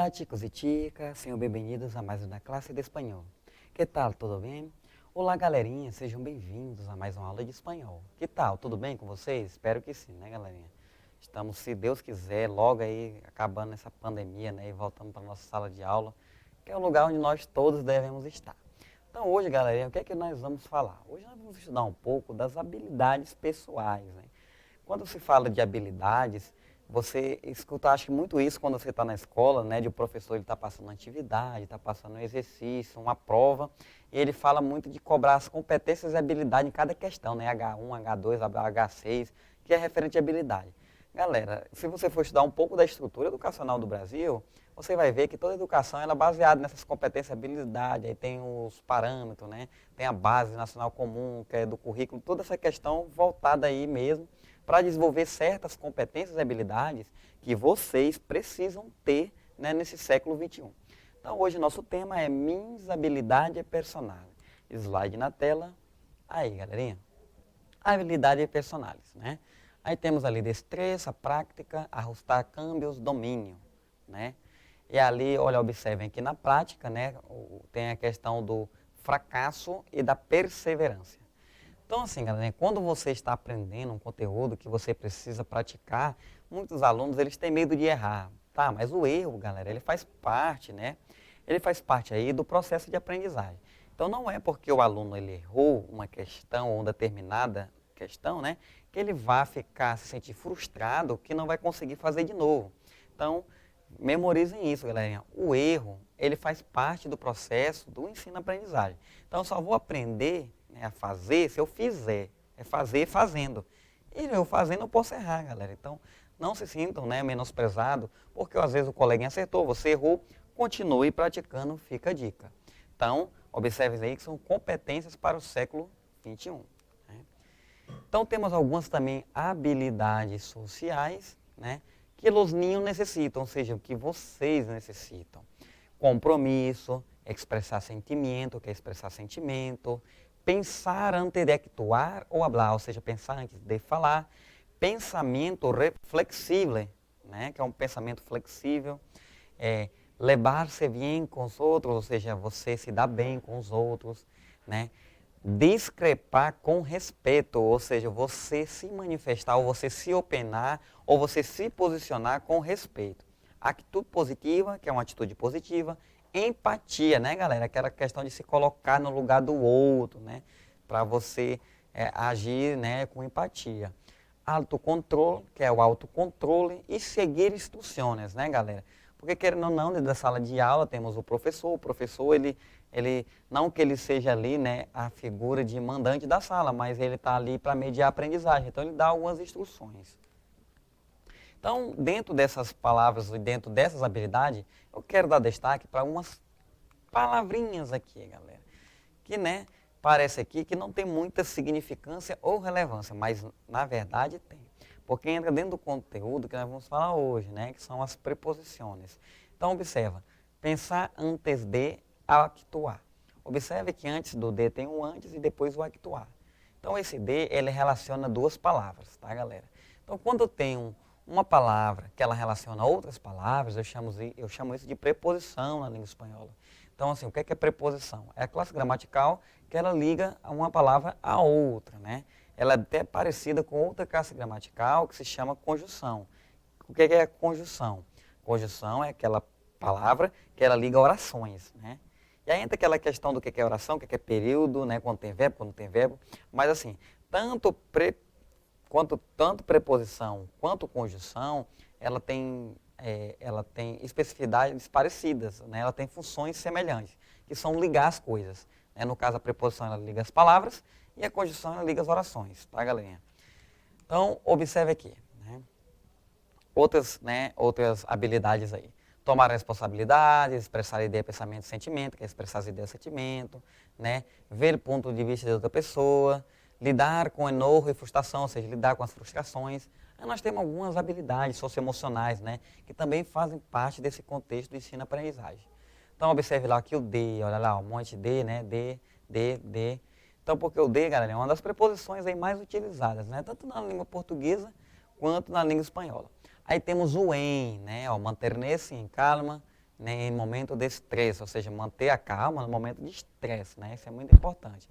Olá, chicos e chicas, sejam bem-vindos a mais uma classe de espanhol. Que tal, tudo bem? Olá, galerinha, sejam bem-vindos a mais uma aula de espanhol. Que tal, tudo bem com vocês? Espero que sim, né, galerinha? Estamos, se Deus quiser, logo aí acabando essa pandemia, né, e voltando para a nossa sala de aula, que é o lugar onde nós todos devemos estar. Então, hoje, galerinha, o que é que nós vamos falar? Hoje nós vamos estudar um pouco das habilidades pessoais, né? Quando se fala de habilidades, você escuta, acho que muito isso quando você está na escola, né, de o professor ele está passando uma atividade, está passando um exercício, uma prova, e ele fala muito de cobrar as competências e habilidades em cada questão, né, H1, H2, H6, que é referente à habilidade. Galera, se você for estudar um pouco da estrutura educacional do Brasil, você vai ver que toda educação ela é baseada nessas competências e habilidades, aí tem os parâmetros, né, tem a base nacional comum, que é do currículo, toda essa questão voltada aí mesmo, para desenvolver certas competências e habilidades que vocês precisam ter, né, nesse século XXI. Então, hoje nosso tema é Minhas habilidades personais. Slide na tela. Aí, galerinha. Habilidades personais, né? Aí temos ali destreza, prática, ajustar câmbios, domínio, né? E ali, olha, observem que na prática, né, tem a questão do fracasso e da perseverança. Então, assim, galera, quando você está aprendendo um conteúdo que você precisa praticar, muitos alunos, eles têm medo de errar, tá? Mas o erro, galera, ele faz parte, né? Ele faz parte aí do processo de aprendizagem. Então, não é porque o aluno ele errou uma questão ou uma determinada questão, né, que ele vai ficar, se sentir frustrado, que não vai conseguir fazer de novo. Então, memorizem isso, galerinha. O erro, ele faz parte do processo do ensino-aprendizagem. Então, eu só vou aprender a fazer se eu fizer. É fazer fazendo. E eu fazendo eu posso errar, galera. Então, não se sintam, né, menosprezados, porque às vezes o coleguinha acertou, você errou, continue praticando, fica a dica. Então, observe aí que são competências para o século XXI. Né? Então, temos algumas também habilidades sociais, né, que os ninhos necessitam, ou seja, que vocês necessitam. Compromisso, expressar sentimento, que é expressar sentimento, pensar antes de actuar ou falar, ou seja, pensar antes de falar, pensamento flexível, né, que é um pensamento flexível, levar-se bem com os outros, ou seja, você se dá bem com os outros, né, discrepar com respeito, ou seja, você se manifestar, ou você se opinar, ou você se posicionar com respeito. Atitude positiva, que é uma atitude positiva, empatia, né, galera? Aquela questão de se colocar no lugar do outro, né? Para você agir, né, com empatia. Autocontrole, que é o autocontrole, e seguir instruções, né, galera? Porque, querendo ou não, dentro da sala de aula temos o professor, ele não que ele seja ali, né, a figura de mandante da sala, mas ele está ali para mediar a aprendizagem, então ele dá algumas instruções. Então, dentro dessas palavras e dentro dessas habilidades, eu quero dar destaque para umas palavrinhas aqui, galera, que, né, parece aqui que não tem muita significância ou relevância, mas na verdade tem. Porque entra dentro do conteúdo que nós vamos falar hoje, né, que são as preposições. Então, observa, pensar antes de actuar. Observe que antes do de tem o antes e depois o actuar. Então, esse de, ele relaciona duas palavras, tá, galera? Então, quando eu tenho uma palavra que ela relaciona outras palavras, eu chamo isso de preposição na língua espanhola. Então, assim, o que é preposição? É a classe gramatical que ela liga uma palavra a outra, né? Ela é até parecida com outra classe gramatical que se chama conjunção. O que é conjunção? Conjunção é aquela palavra que ela liga orações, né? E aí entra aquela questão do que é oração, o que é período, né? Quando tem verbo, quando não tem verbo. Mas assim, tanto preposição quanto conjunção, ela tem especificidades parecidas, né? Ela tem funções semelhantes, que são ligar as coisas. Né? No caso, a preposição ela liga as palavras e a conjunção ela liga as orações, tá, galerinha? Então, observe aqui, né? Outras habilidades aí. Tomar responsabilidades, expressar ideia, pensamento e sentimento, que é expressar as ideias e sentimento, né? Ver o ponto de vista de outra pessoa, lidar com enojo e frustração, ou seja, lidar com as frustrações. Aí nós temos algumas habilidades socioemocionais, né, que também fazem parte desse contexto do ensino-aprendizagem. Então, observe lá aqui o de, olha lá, um monte de, né, de. Então, porque o de, galera, é uma das preposições aí mais utilizadas, né, tanto na língua portuguesa quanto na língua espanhola. Aí temos o em, né, ó, manter-se em calma, né, em momento de estresse, ou seja, manter a calma no momento de estresse, né? Isso é muito importante.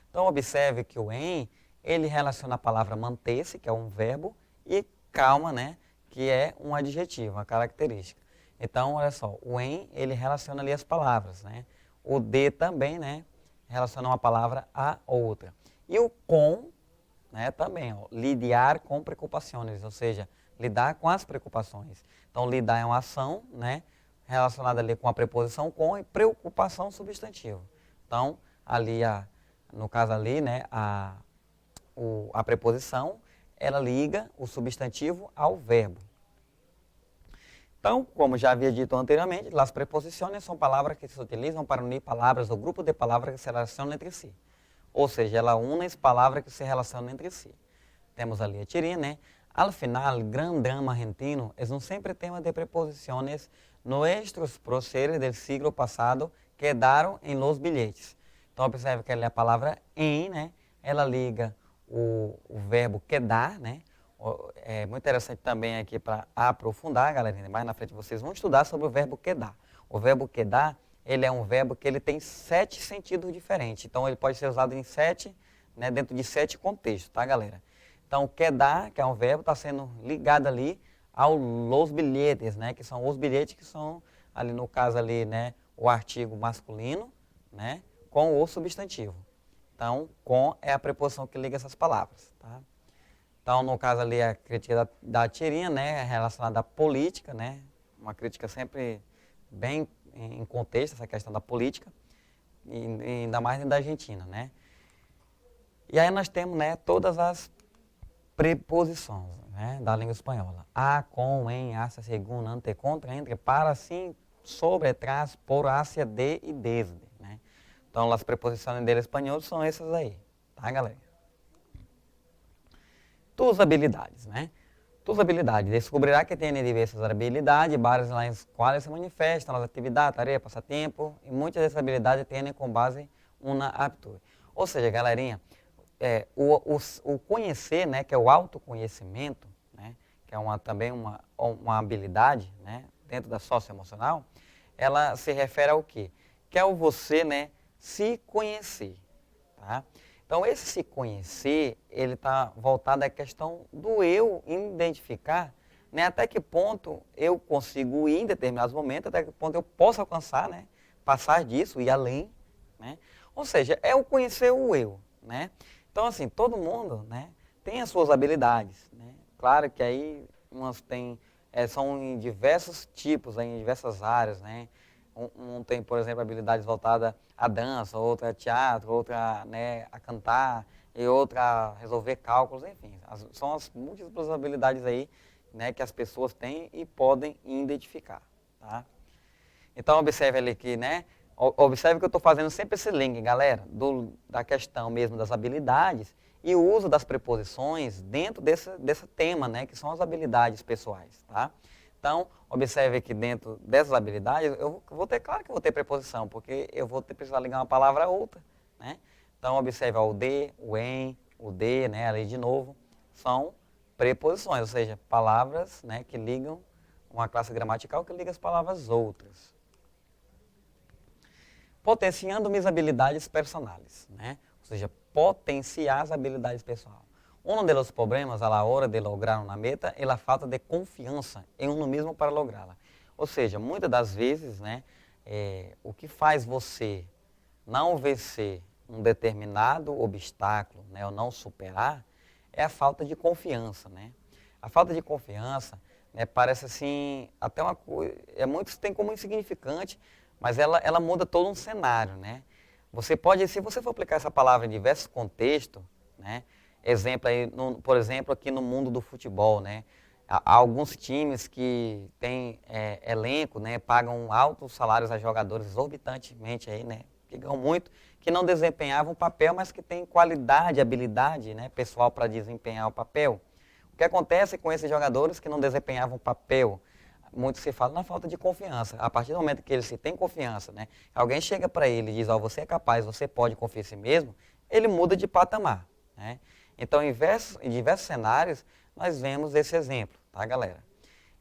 Então, observe que o em, ele relaciona a palavra manter-se, que é um verbo, e calma, né, que é um adjetivo, uma característica. Então, olha só, o em, ele relaciona ali as palavras, né? O de também, né, relaciona uma palavra a outra. E o com, né, também, ó, lidiar com preocupações, ou seja, lidar com as preocupações. Então, lidar é uma ação, né, relacionada ali com a preposição com e preocupação substantivo. Então, ali, no caso ali, né, a preposição, ela liga o substantivo ao verbo. Então, como já havia dito anteriormente, as preposições são palavras que se utilizam para unir palavras ou grupo de palavras que se relacionam entre si. Ou seja, ela une as palavras que se relacionam entre si. Temos ali a tirinha, né? Al final, gran drama argentino es un siempre tema de preposiciones. Nuestros próceres del siglo passado quedaram em los bilhetes. Então, observe que ali a palavra em, né? Ela liga o verbo quedar, né? É muito interessante também aqui para aprofundar, galerinha. Mais na frente vocês vão estudar sobre o verbo quedar. O verbo quedar, ele é um verbo que ele tem 7 sentidos diferentes. Então, ele pode ser usado em 7, né? Dentro de 7 contextos, tá, galera? Então, quedar, que é um verbo, está sendo ligado ali ao los bilhetes, né? Que são os bilhetes que são, ali no caso ali, né? O artigo masculino, né? Com o substantivo. Então, com é a preposição que liga essas palavras, tá? Então, no caso ali, a crítica da tirinha, né? Relacionada à política, né? Uma crítica sempre bem em contexto, essa questão da política, e ainda mais da Argentina, né? E aí nós temos, né? Todas as preposições, né, da língua espanhola. A, com, em, hacia, según, ante, contra, entre, para, sim, sobre, tras, por, hacia, de e desde. Né? Então, as preposições del espanhol são essas aí, tá, galera? Tus habilidades, né? Tus habilidades. Descobrirá que tem diversas habilidades, várias nas quais se manifestam as atividades, tarefa, passatempo, e muitas dessas habilidades têm com base uma aptitude. Ou seja, galerinha, o conhecer, né, que é o autoconhecimento, né, que é também uma habilidade, né, dentro da socioemocional, ela se refere ao quê? Que é o você, né, se conhecer. Tá? Então, esse se conhecer, ele está voltado à questão do eu identificar, né, até que ponto eu consigo ir em determinados momentos, até que ponto eu posso alcançar, né, passar disso, ir além. Né? Ou seja, é o conhecer o eu. Né? Então, assim, todo mundo, né, tem as suas habilidades. Né? Claro que aí umas são em diversos tipos, em diversas áreas. Né? Um tem, por exemplo, habilidades voltadas à dança, outra a teatro, outra, né, a cantar, e outra a resolver cálculos, enfim. São as múltiplas habilidades aí, né, que as pessoas têm e podem identificar. Tá? Então, observe ali que, né, observe que eu estou fazendo sempre esse link, galera, da questão mesmo das habilidades e o uso das preposições dentro desse tema, né, que são as habilidades pessoais, tá? Então, observe que dentro dessas habilidades, claro que eu vou ter preposição, porque eu vou precisar ligar uma palavra a outra, né? Então, observe o de, o em, o de, né, ali de novo, são preposições, ou seja, palavras, né, que ligam uma classe gramatical que liga as palavras outras. Potenciando minhas habilidades personales, né? Ou seja, potenciar as habilidades pessoais. Um dos problemas a la hora de lograr uma meta é a falta de confiança em uno mesmo para lográ-la. Ou seja, muitas das vezes, né, o que faz você não vencer um determinado obstáculo, né, ou não superar, é a falta de confiança, né? A falta de confiança, né, parece assim, até uma coisa, muitos têm como insignificante, mas ela muda todo um cenário, né? Você pode, se você for aplicar essa palavra em diversos contextos, né? Exemplo aí, por exemplo, aqui no mundo do futebol, né? Há alguns times que têm elenco, né? Pagam altos salários a jogadores exorbitantemente aí, né? Que ganham muito, que não desempenhavam o papel, mas que têm qualidade, habilidade, né? Pessoal para desempenhar o papel. O que acontece com esses jogadores que não desempenhavam o papel? Muito se fala na falta de confiança. A partir do momento que ele se tem confiança, né, alguém chega para ele e diz, você é capaz, você pode confiar em si mesmo, ele muda de patamar. Né? Então, em diversos cenários, nós vemos esse exemplo, tá, galera?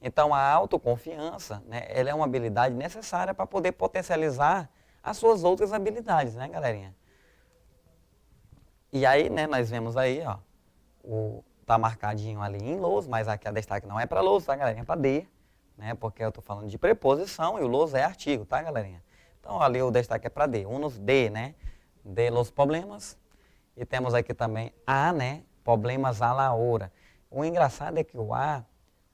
Então, a autoconfiança, né, ela é uma habilidade necessária para poder potencializar as suas outras habilidades, né, galerinha? E aí, né, nós vemos aí, ó, tá marcadinho ali em lousa, mas aqui a destaque não é para lousa, tá, galerinha? É para D, né, porque eu estou falando de preposição e o lousa é artigo, tá, galerinha? Então, ali o destaque é para D, unos D, né, de los problemas. E temos aqui também A, né, problemas a la hora. O engraçado é que o A,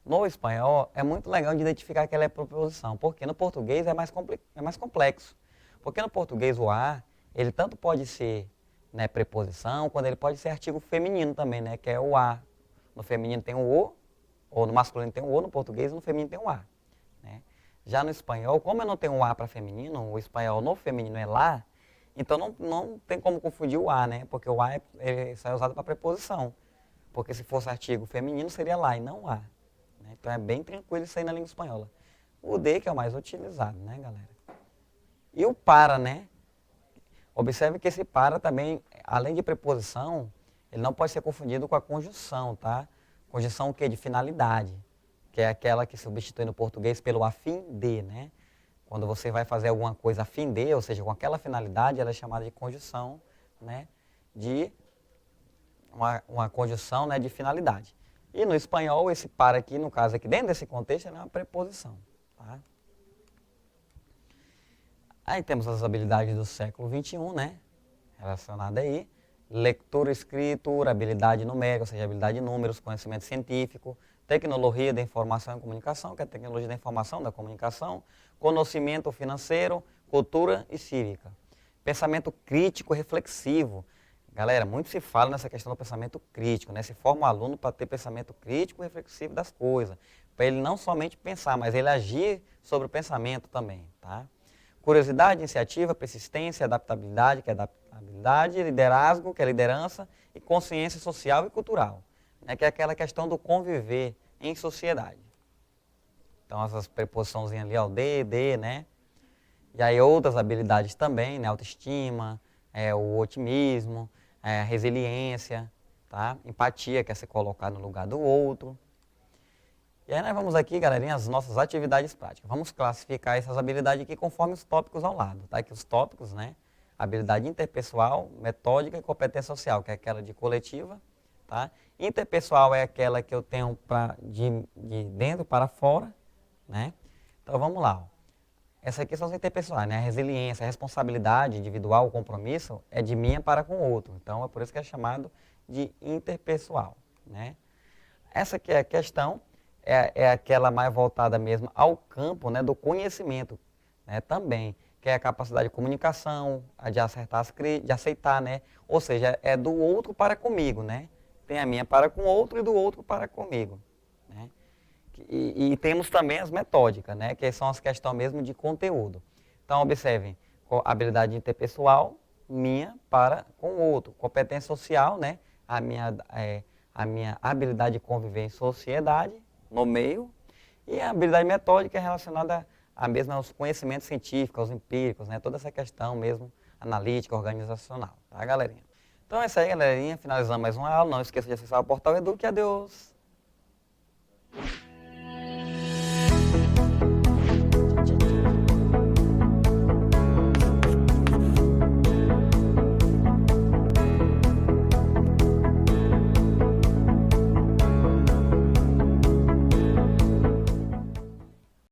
no espanhol, é muito legal de identificar que ela é preposição, porque no português é mais complexo. Porque no português o A, ele tanto pode ser, né, preposição, quando ele pode ser artigo feminino também, né, que é o A. No feminino tem o O, ou no masculino tem o O, no português no feminino tem o A. Né? Já no espanhol, como eu não tenho o A para feminino, o espanhol no feminino é lá, então não tem como confundir o A, né, porque o A só é usado para preposição. Porque se fosse artigo feminino seria lá e não A. Né? Então é bem tranquilo isso aí na língua espanhola. O D que é o mais utilizado, né, galera? E o para, né? Observe que esse para também, além de preposição, ele não pode ser confundido com a conjunção, tá? Conjunção o quê? De finalidade, que é aquela que substitui no português pelo a fim de, né? Quando você vai fazer alguma coisa a fim de, ou seja, com aquela finalidade, ela é chamada de conjunção, né? De uma conjunção, né, de finalidade. E no espanhol, esse para aqui, no caso aqui, dentro desse contexto, é uma preposição, tá? Aí temos as habilidades do século XXI, né? Relacionada aí. Leitura, escritura, habilidade numérica, ou seja, habilidade de números, conhecimento científico, tecnologia da informação e comunicação, que é a tecnologia da informação, da comunicação, conhecimento financeiro, cultura e cívica. Pensamento crítico reflexivo. Galera, muito se fala nessa questão do pensamento crítico, né? Se forma o aluno para ter pensamento crítico e reflexivo das coisas, para ele não somente pensar, mas ele agir sobre o pensamento também, tá? Curiosidade, iniciativa, persistência, adaptabilidade, que é adaptabilidade, liderazgo, que é liderança, e consciência social e cultural, né, que é aquela questão do conviver em sociedade. Então, essas preposiçãozinhas ali, ó, D, né? E aí outras habilidades também, né, autoestima, o otimismo, resiliência, tá? Empatia, que é se colocar no lugar do outro. E aí nós vamos aqui, galerinha, as nossas atividades práticas. Vamos classificar essas habilidades aqui conforme os tópicos ao lado, tá? Aqui os tópicos, né? Habilidade interpessoal, metódica e competência social, que é aquela de coletiva, tá? Interpessoal é aquela que eu tenho de dentro para fora, né? Então vamos lá, ó. Essa aqui são as interpessoais, né? A resiliência, a responsabilidade individual, o compromisso é de mim para com o outro. Então é por isso que é chamado de interpessoal, né? Essa aqui é a questão, é aquela mais voltada mesmo ao campo, né, do conhecimento, né, também, que é a capacidade de comunicação, a de acertar de aceitar, né? Ou seja, é do outro para comigo, né? Tem a minha para com o outro e do outro para comigo, né? E temos também as metódicas, né, que são as questões mesmo de conteúdo. Então, observem, habilidade interpessoal, minha para com o outro. Competência social, né, a minha habilidade de conviver em sociedade, no meio. E a habilidade metódica é relacionada aos conhecimentos científicos, aos empíricos, né, toda essa questão mesmo analítica, organizacional, tá, galerinha? Então é isso aí, galerinha. Finalizando mais uma aula. Não esqueça de acessar o portal Eduque. Adeus!